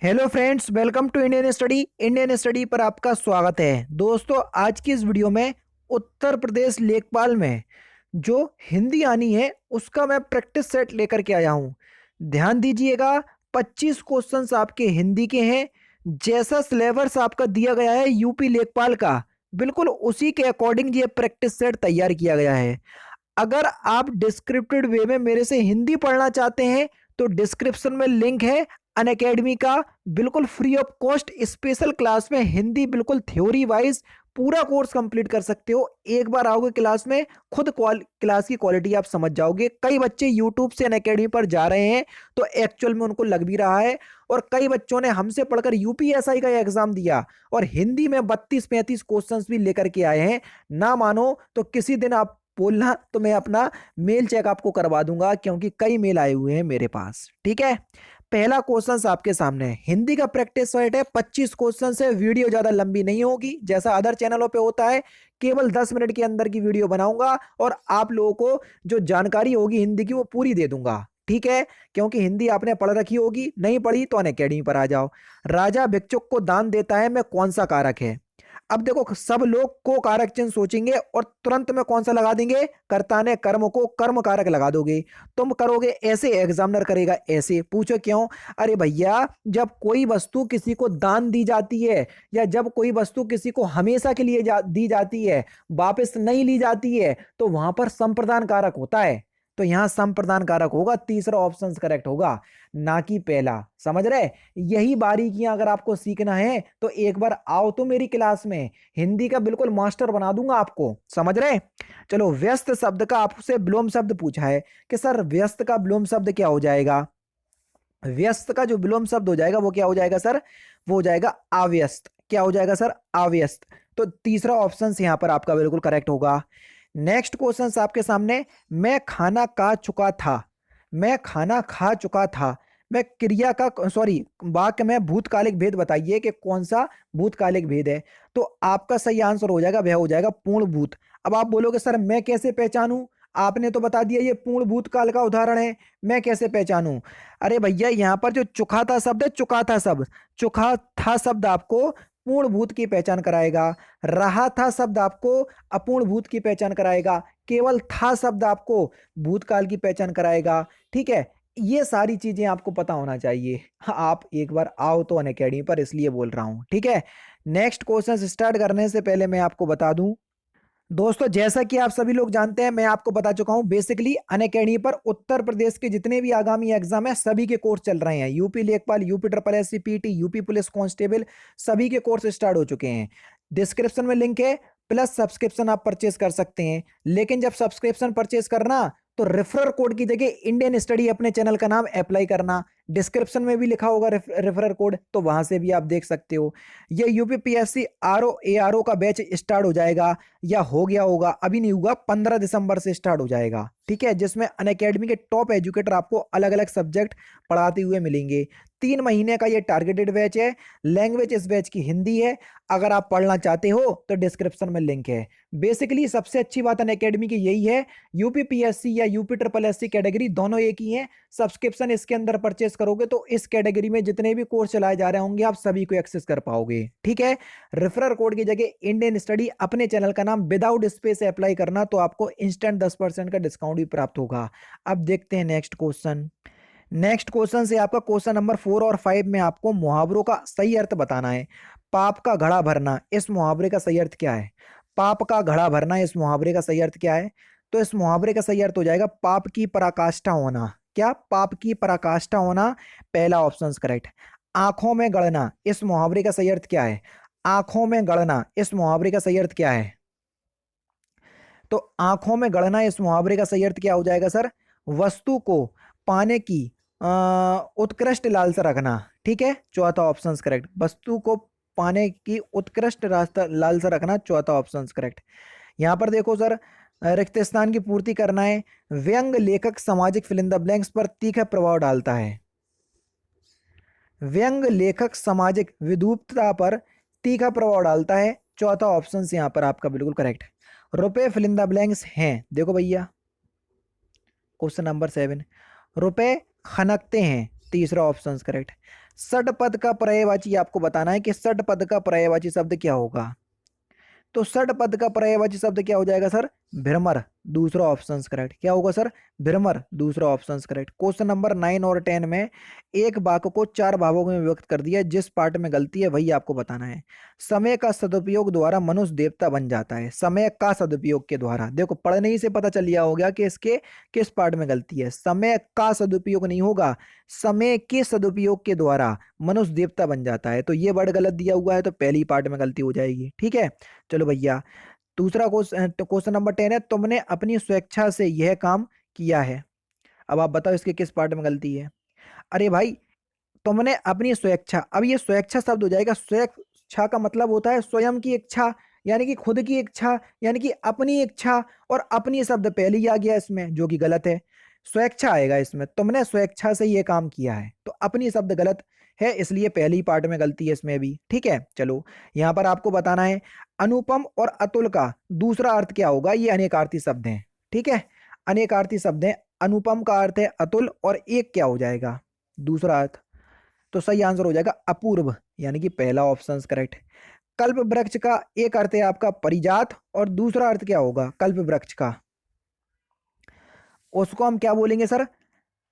Hello friends, welcome to Indian study पर आपका स्वागत है। दोस्तों, आज की इस वीडियो में उत्तर प्रदेश लेखपाल में जो हिंदी आनी है उसका मैं प्रैक्टिस सेट लेकर के आया हूं। ध्यान दीजिएगा, 25 क्वेश्चंस आपके हिंदी के हैं। जैसा सिलेबस आपका दिया गया है यूपी लेखपाल का, बिल्कुल उसी के अकॉर्डिंग ये प्रैक्टिस सेट तैयार किया गया है। अगर आप डिस्क्रिप्टिव वे में मेरे से हिंदी पढ़ना चाहते हैं तो डिस्क्रिप्शन में लिंक है अनअकैडमी का। बिल्कुल free of cost special class में हिंदी बिल्कुल थ्योरी वाइज पूरा कोर्स कंप्लीट कर सकते हो। एक बार आओगे क्लास में, खुद क्लास की क्वालिटी आप समझ जाओगे। कई बच्चे यूट्यूब से अनअकैडमी पर जा रहे हैं तो एक्चुअल में उनको लग भी रहा है, और कई बच्चों ने हमसे पढ़कर यूपीएसआई का एग्जाम दिया और हिंदी में 32-35 क्वेश्चंस भी लेकर के आए हैं। ना मानो तो किसी दिन आप बोलना, तो मैं अपना मेल चेक आपको करवा दूंगा, क्योंकि कई मेल आए हुए हैं मेरे पास। ठीक है, पहला क्वेश्चन आपके सामने है। हिंदी का प्रैक्टिस सेट है, 25 क्वेश्चन है। वीडियो ज्यादा लंबी नहीं होगी जैसा अदर चैनलों पे होता है। केवल 10 मिनट के अंदर की वीडियो बनाऊंगा और आप लोगों को जो जानकारी होगी हिंदी की वो पूरी दे दूंगा। ठीक है, क्योंकि हिंदी आपने पढ़ रखी होगी, नहीं पढ़ी तो अनअकैडमी पर आ जाओ। राजा भिक्षुक को दान देता है में कौन सा कारक है? अब देखो, सब लोग को कारक चिन्ह सोचेंगे और तुरंत में कौन सा लगा देंगे? कर्ता ने कर्म को कर्म कारक लगा दोगे। तुम करोगे ऐसे, एग्जामिनर करेगा ऐसे। पूछो क्यों? अरे भैया, जब कोई वस्तु किसी को दान दी जाती है या जब कोई वस्तु किसी को हमेशा के लिए दी जाती है, वापस नहीं ली जाती है, तो वहां पर संप्रदान कारक होता है। तो यहां संप्रदान कारक होगा, तीसरा ऑप्शन करेक्ट होगा, ना कि पहला। समझ रहे? यही बारीकियां अगर आपको सीखना है तो एक बार आओ तो मेरी क्लास में, हिंदी का बिल्कुल मास्टर बना दूंगा आपको। समझ रहे? चलो, व्यस्त शब्द का आपसे विलोम शब्द पूछा है कि सर व्यस्त का विलोम शब्द क्या हो जाएगा? व्यस्त का जो विलोम शब्द हो जाएगा वो क्या हो जाएगा सर? वो हो जाएगा अव्यस्त। क्या हो जाएगा सर? अव्यस्त। तो तीसरा ऑप्शन यहां पर आपका बिल्कुल करेक्ट होगा। नेक्स्ट क्वेश्चन आपके सामने, मैं खाना खा चुका था। मैं खाना खा चुका था मैं क्रिया का, सॉरी, वाक्य में भूतकालिक भेद बताइए कि कौन सा भूतकालिक भेद है। तो आपका सही आंसर हो जाएगा, वह हो जाएगा पूर्ण भूत। अब आप बोलोगे सर मैं कैसे पहचानूं? आपने तो बता दिया ये पूर्ण भूतकाल का उदाहरण है, मैं कैसे पहचानूं? अरे भैया, यहां पर जो चुका था शब्द है, चुका था शब्द आपको पूर्ण भूत की पहचान कराएगा। रहा था शब्द आपको अपूर्ण भूत की पहचान कराएगा। केवल था शब्द आपको भूतकाल की पहचान कराएगा। ठीक है, ये सारी चीजें आपको पता होना चाहिए। आप एक बार आओ तो अनअकैडमी पर, इसलिए बोल रहा हूं। ठीक है, नेक्स्ट क्वेश्चन स्टार्ट करने से पहले मैं आपको बता दूं दोस्तों, जैसा कि आप सभी लोग जानते हैं, मैं आपको बता चुका हूं बेसिकली अनअकैडमी पर उत्तर प्रदेश के जितने भी आगामी एग्जाम है सभी के कोर्स चल रहे हैं। यूपी लेखपाल, UP triple S C PT, UP police constable, सभी के कोर्स स्टार्ट हो चुके हैं। डिस्क्रिप्शन में लिंक है, प्लस सब्सक्रिप्शन आप परचेज कर सकते हैं। लेकिन जब सब्सक्रिप्शन परचेज करना तो रेफरल कोड की जगह इंडियन स्टडी अपने चैनल का नाम अप्लाई करना। डिस्क्रिप्शन में भी लिखा होगा रेफरल कोड, तो वहां से भी आप देख सकते हो। ये यूपीपीएससी आरओ एआरओ का बैच स्टार्ट हो जाएगा, या हो गया होगा, अभी नहीं हुआ, 15 दिसंबर से स्टार्ट हो जाएगा। ठीक है, जिसमें अनअकैडमी के टॉप एजुकेटर आपको अलग अलग सब्जेक्ट पढ़ाते हुए मिलेंगे। 3 महीने का ये टारगेटेड बैच है। लैंग्वेज इस बैच की हिंदी है। अगर आप पढ़ना चाहते हो तो डिस्क्रिप्शन में लिंक है। बेसिकली सबसे अच्छी बात अनअकैडमी की यही है, यूपीपीएससी या UP triple S C category दोनों एक ही है। सब्सक्रिप्शन इसके अंदर परचेस करोगे तो इस कैटेगरी में जितने भी कोर्स चलाए जा रहे होंगे आप सभी को एक्सेस कर पाओगे। ठीक है, रेफरल कोड की जगह इंडियन स्टडी अपने चैनल का नाम विदाउट स्पेस से अप्लाई करना, तो आपको इंस्टेंट 10% का डिस्काउंट भी प्राप्त होगा। अब देखते हैं नेक्स्ट क्वेश्चन। नेक्स्ट क्वेश्चन से आपका क्वेश्चन नंबर 4 और 5 में आपको मुहावरों का सही अर्थ बताना है। पाप का घड़ा भरना, इस मुहावरे का सही अर्थ क्या है? पाप का घड़ा भरना, इस मुहावरे का सही अर्थ क्या है? तो इस मुहावरे का सही अर्थ हो जाएगा पाप की पराकाष्ठा होना। क्या? पाप की पराकाष्ठा होना, पहला ऑप्शन करेक्ट। आंखों में गड़ना, इस मुहावरे का सही अर्थ क्या है? आंखों में गड़ना, इस मुहावरे का सही अर्थ क्या है? तो आंखों में गड़ना, इस मुहावरे का सही अर्थ क्या हो जाएगा सर? वस्तु को पाने की उत्कृष्ट लालसा रखना। ठीक है, चौथा ऑप्शन करेक्ट। वस्तु को पाने की उत्कृष्ट रास्ता लालसा रखना, चौथा ऑप्शन करेक्ट। यहां पर देखो सर, रिक्त स्थान की पूर्ति करना है। व्यंग लेखक सामाजिक फिल इन द ब्लैंक्स पर तीखा प्रभाव डालता है। व्यंग लेखक सामाजिक विधुपता पर तीखा प्रभाव डालता है, चौथा ऑप्शन यहां पर आपका बिल्कुल करेक्ट। रुपए फिल इन द ब्लैंक्स हैं, देखो भैया, क्वेश्चन नंबर 7, रुपए खनकते हैं, तीसरा ऑप्शन करेक्ट। षट्पद का पर्यायवाची आपको बताना है कि षट्पद का पर्यायवाची शब्द क्या होगा। तो षट्पद का पर्यायवाची शब्द क्या हो जाएगा सर? भ्रमर। दूसरा ऑप्शन करेक्ट। क्या होगा सर? भ्रमर। दूसरा ऑप्शन करेक्ट। क्वेश्चन नंबर 9 और 10 में एक वाक्य को 4 भागों में विभक्त कर दिया है, जिस पार्ट में गलती है वही आपको बताना है। समय का सदुपयोग द्वारा मनुष्य देवता बन जाता है। समय का सदुपयोग के द्वारा, देखो पढ़ने ही से पता चल गया हो गया कि इसके किस पार्ट में गलती है। समय का सदुपयोग नहीं होगा, समय के सदुपयोग के द्वारा मनुष्य देवता बन जाता है। तो ये वर्ड गलत दिया हुआ है, तो पहली पार्ट में गलती हो जाएगी। ठीक है, चलो भैया। दूसरा क्वेश्चन नंबर 10 है, तुमने अपनी स्वेच्छा से यह काम किया है। अब आप बताओ इसके किस पार्ट में गलती है। अरे भाई, तुमने अपनी स्वेच्छा, अब ये स्वेच्छा शब्द हो जाएगा। स्वेच्छा का मतलब होता है स्वयं की इच्छा, यानी कि खुद की इच्छा, यानी कि अपनी इच्छा, और अपनी शब्द पहले ही आ गया इसमें, जो कि गलत है। स्वेच्छा आएगा इसमें, तुमने स्वेच्छा से ये काम किया है, तो अपनी शब्द गलत है, इसलिए पहली पार्ट में गलती है इसमें भी। ठीक है, चलो यहां पर आपको बताना है अनुपम और अतुल का दूसरा अर्थ क्या होगा। ये अनेकार्थी शब्द हैं। ठीक है, अनेकार्थी शब्द हैं। अनुपम का अर्थ है अतुल, और एक क्या हो जाएगा? दूसरा अर्थ। तो सही आंसर हो जाएगा अपूर्व, यानी कि पहला ऑप्शन करेक्ट। कल्प वृक्ष का एक अर्थ है आपका परिजात, और दूसरा अर्थ क्या होगा कल्प वृक्ष का? उसको हम क्या बोलेंगे सर?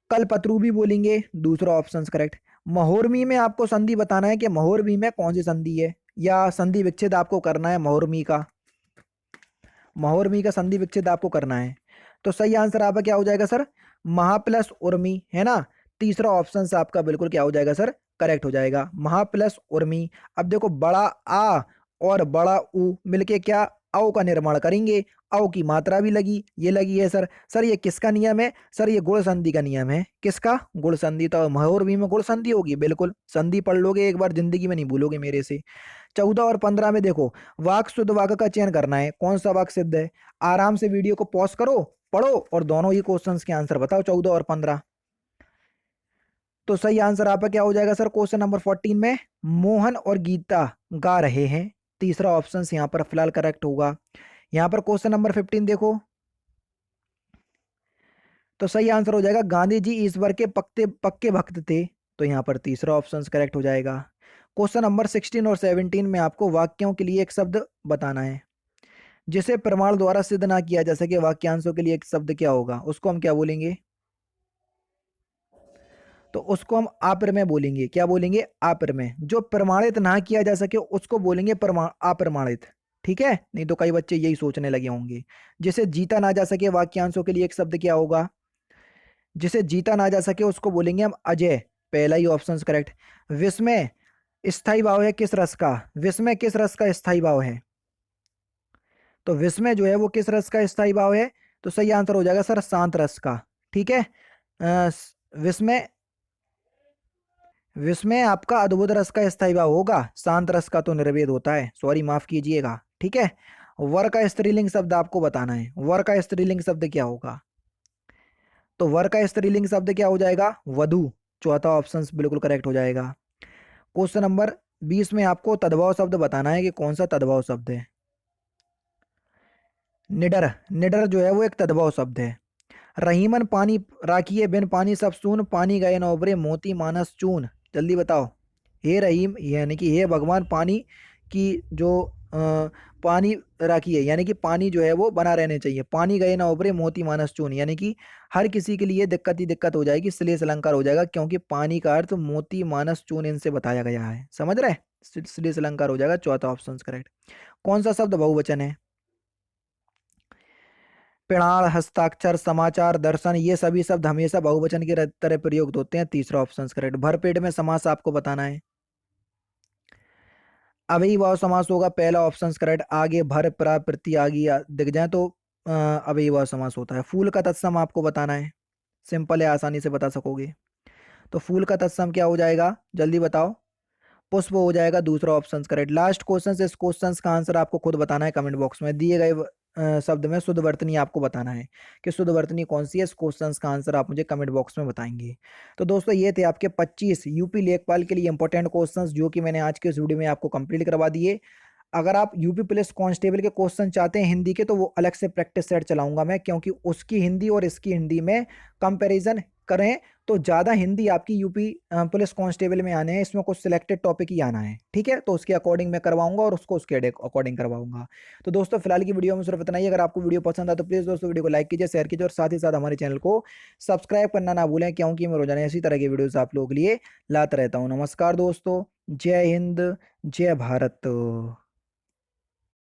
कल्पतरु भी बोलेंगे। दूसरा ऑप्शन करेक्ट। महोर्मी में आपको संधि बताना है कि महोर्मी में कौन सी संधि है, या संधि विच्छेद आपको करना है महोर्मी का। महोर्मी का संधि विच्छेद आपको करना है। तो सही आंसर आपका क्या हो जाएगा सर? महा प्लस उर्मी, है ना। तीसरा ऑप्शन से आपका बिल्कुल क्या हो जाएगा सर? करेक्ट हो जाएगा, महा प्लस उर्मी। अब देखो, बड़ा आ और बड़ा उ मिलके क्या औ का निर्माण करेंगे। औ की मात्रा भी लगी, ये लगी है सर। सर ये किसका नियम है? सर ये गुण संधि का नियम है। किसका? गुण संधि। तो महोर्मी में गुण संधि होगी, बिल्कुल। संधि पढ़ लोगे एक बार, जिंदगी में नहीं भूलोगे मेरे से। 14 और 15 में देखो, वाक शुद्ध वाक्य का चयन करना है। कौन सा वाक्य सिद्ध है? आराम से वीडियो को पॉज करो, पढ़ो, और दोनों ही क्वेश्चंस के आंसर बताओ, 14 और 15। तो सही आंसर आपका क्या हो जाएगा सर? क्वेश्चन नंबर 14 में मोहन और गीता गा रहे हैं। तीसरा ऑप्शन यहाँ पर फिलहाल करेक्ट होगा। यहाँ पर क्वेश्चन नंबर 15 देखो, तो सही आंसर हो जाएगा गांधी जी ईश्वर के पक्के पक्के भक्त थे। तो यहाँ पर तीसरा ऑप्शन करेक्ट हो जाएगा। क्वेश्चन नंबर 16 और 17 में आपको वाक्यों के लिए एक शब्द बताना है जिसे प्रमाण द्वारा सिद्ध ना किया जा सके। वाक्यांशों के लिए एक शब्द क्या होगा, उसको हम क्या बोलेंगे? तो उसको हम आप्रमेय बोलेंगे। क्या बोलेंगे? आप्रमेय। जो प्रमाणित ना किया जा सके उसको बोलेंगे अप्रमाणित। ठीक है, नहीं तो कई बच्चे यही सोचने लगे होंगे। जिसे जीता ना जा सके, वाक्यांशों के लिए एक शब्द क्या होगा? जिसे जीता ना जा सके उसको बोलेंगे हम अजय। पहला ही ऑप्शन करेक्ट। विस्मय स्थाई भाव है किस रस का? विस्मय किस रस का स्थाई भाव है? तो विस्मय जो है वो किस रस का स्थाई भाव है? तो सही आंसर हो जाएगा सर शांत रस का। ठीक है, विस्मय, विस्मय आपका अद्भुत रस का स्थाई भाव होगा, शांत रस का तो निर्वेद होता है। सॉरी, माफ कीजिएगा। ठीक है, वर का स्त्रीलिंग शब्द आपको बताना है। वर का स्त्रीलिंग शब्द क्या होगा? तो वर का स्त्रीलिंग शब्द क्या हो जाएगा? वधु। चौथा ऑप्शन बिल्कुल करेक्ट हो जाएगा। क्वेश्चन नंबर 20 में आपको तद्भव शब्द बताना है कि कौन सा तद्भव शब्द है। निडर। निडर जो है वो एक तद्भव शब्द है। रहीमन पानी राखिए बिन पानी सब सून, पानी गए न उबरे मोती मानस चून। जल्दी बताओ। हे रहीम, यानी कि हे भगवान, पानी की जो पानी राखिए, यानी कि पानी जो है वो बना रहने चाहिए। पानी गए ना उबरे मोती मानस चून, यानी कि हर किसी के लिए दिक्कत ही दिक्कत हो जाएगी, श्लेष अलंकार हो जाएगा, क्योंकि पानी का अर्थ मोती मानस चून इनसे बताया गया है। समझ रहे? श्लेष अलंकार हो जाएगा। चौथा ऑप्शन करेक्ट। कौन सा शब्द बहुवचन है? पिणाल, हस्ताक्षर, समाचार, दर्शन, ये सभी शब्द हमेशा बहुवचन की तरह प्रयुक्त होते हैं। तीसरा ऑप्शन करेक्ट। भरपेट में समास आपको बताना है। अव्ययीभाव समास होगा। पहला ऑप्शन करेक्ट। आगे भर प्रा प्रति आगे दिख जाए तो अव्ययीभाव समास होता है। फूल का तत्सम आपको बताना है। सिंपल है, आसानी से बता सकोगे। तो फूल का तत्सम क्या हो जाएगा, जल्दी बताओ। पुष्प हो जाएगा। दूसरा ऑप्शन करेक्ट। लास्ट क्वेश्चन से इस क्वेश्चन का आंसर आपको खुद बताना है कमेंट बॉक्स में। दिए गए शब्द में शुद्ध वर्तनी आपको बताना है कि शुद्ध वर्तनी कौन सी है। इस क्वेश्चन का आंसर आप मुझे कमेंट बॉक्स में बताएंगे। तो दोस्तों, ये थे आपके 25 यूपी लेखपाल के लिए इंपॉर्टेंट क्वेश्चंस जो कि मैंने आज के इस वीडियो में आपको कंप्लीट करवा दिए। अगर आप यूपी पुलिस कांस्टेबल के क्वेश्चन चाहते हैं हिंदी के, तो वो अलग से प्रैक्टिस सेट चलाऊंगा मैं, क्योंकि उसकी हिंदी और इसकी हिंदी में कंपैरिजन करें तो ज़्यादा हिंदी आपकी यूपी पुलिस कांस्टेबल में आने हैं, इसमें कुछ सिलेक्टेड टॉपिक ही आना है, ठीक है। तो उसके अकॉर्डिंग मैं करवाऊंगा और उसको उसके अकॉर्डिंग करवाऊंगा। तो दोस्तों फिलहाल की वीडियो में सिर्फ इतना ही। अगर आपको वीडियो पसंद आए तो प्लीज़ दोस्तों वीडियो को लाइक कीजिए, शेयर कीजिए और साथ ही साथ हमारे चैनल को सब्सक्राइब करना ना भूलें, क्योंकि मैं रोजाना इसी तरह की वीडियोस आप लोगों के लिए लाता रहता हूँ। नमस्कार दोस्तों, जय हिंद, जय भारत।